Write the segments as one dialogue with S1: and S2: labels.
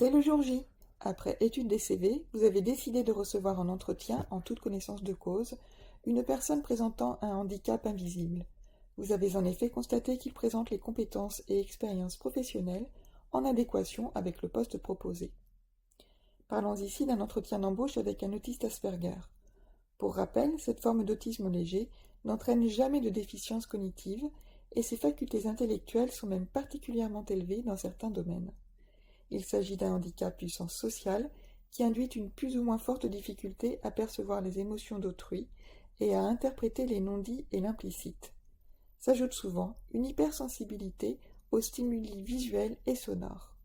S1: C'est le jour J. Après étude des CV, vous avez décidé de recevoir en entretien, en toute connaissance de cause, une personne présentant un handicap invisible. Vous avez en effet constaté qu'il présente les compétences et expériences professionnelles en adéquation avec le poste proposé. Parlons ici d'un entretien d'embauche avec un autiste Asperger. Pour rappel, cette forme d'autisme léger n'entraîne jamais de déficience cognitive et ses facultés intellectuelles sont même particulièrement élevées dans certains domaines. Il s'agit d'un handicap du sens social qui induit une plus ou moins forte difficulté à percevoir les émotions d'autrui et à interpréter les non-dits et l'implicite. S'ajoute souvent une hypersensibilité aux stimuli visuels et sonores.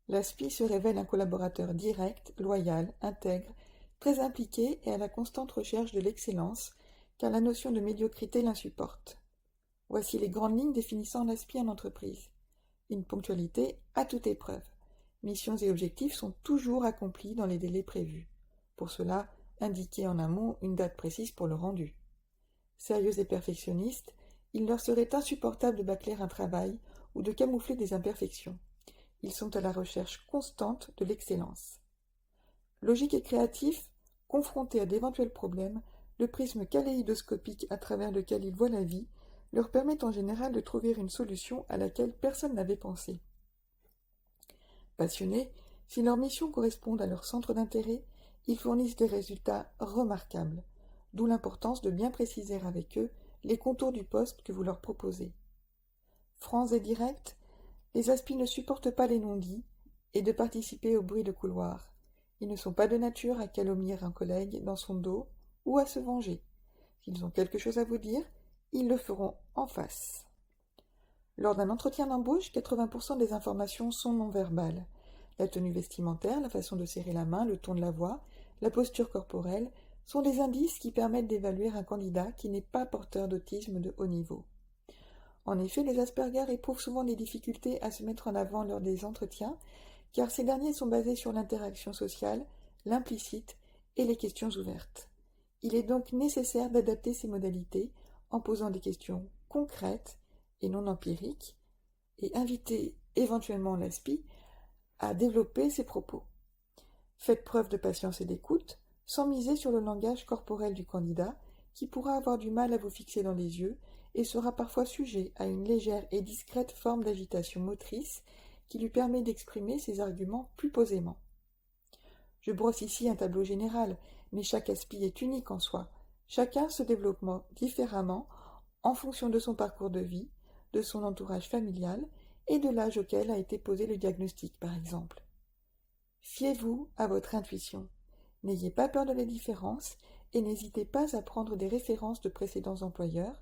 S1: L'ASPI se révèle un collaborateur direct, loyal, intègre, très impliqué et à la constante recherche de l'excellence, car la notion de médiocrité l'insupporte. Voici les grandes lignes définissant l'ASPI en entreprise. Une ponctualité à toute épreuve. Missions et objectifs sont toujours accomplis dans les délais prévus. Pour cela, indiquez en amont une date précise pour le rendu. Sérieux et perfectionnistes, il leur serait insupportable de bâcler un travail ou de camoufler des imperfections. Ils sont à la recherche constante de l'excellence. Logique et créatif, confrontés à d'éventuels problèmes, le prisme kaléidoscopique à travers lequel ils voient la vie leur permet en général de trouver une solution à laquelle personne n'avait pensé. Passionnés, si leur mission correspond à leur centre d'intérêt, ils fournissent des résultats remarquables, d'où l'importance de bien préciser avec eux les contours du poste que vous leur proposez. Francs et directs, les aspis ne supportent pas les non-dits et de participer au bruit de couloir. Ils ne sont pas de nature à calomnier un collègue dans son dos ou à se venger. S'ils ont quelque chose à vous dire, ils le feront en face. Lors d'un entretien d'embauche, 80% des informations sont non verbales. La tenue vestimentaire, la façon de serrer la main, le ton de la voix, la posture corporelle sont des indices qui permettent d'évaluer un candidat qui n'est pas porteur d'autisme de haut niveau. En effet, les Asperger éprouvent souvent des difficultés à se mettre en avant lors des entretiens, car ces derniers sont basés sur l'interaction sociale, l'implicite et les questions ouvertes. Il est donc nécessaire d'adapter ces modalités en posant des questions concrètes et non empiriques, et inviter éventuellement l'ASPI à développer ses propos. Faites preuve de patience et d'écoute, sans miser sur le langage corporel du candidat, qui pourra avoir du mal à vous fixer dans les yeux et sera parfois sujet à une légère et discrète forme d'agitation motrice qui lui permet d'exprimer ses arguments plus posément. Je brosse ici un tableau général, mais chaque ASPI est unique en soi. Chacun se développe différemment en fonction de son parcours de vie, de son entourage familial et de l'âge auquel a été posé le diagnostic, par exemple. Fiez-vous à votre intuition. N'ayez pas peur de la différence et n'hésitez pas à prendre des références de précédents employeurs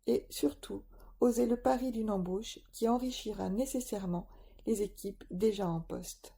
S1: et, surtout, osez le pari d'une embauche qui enrichira nécessairement les équipes déjà en poste.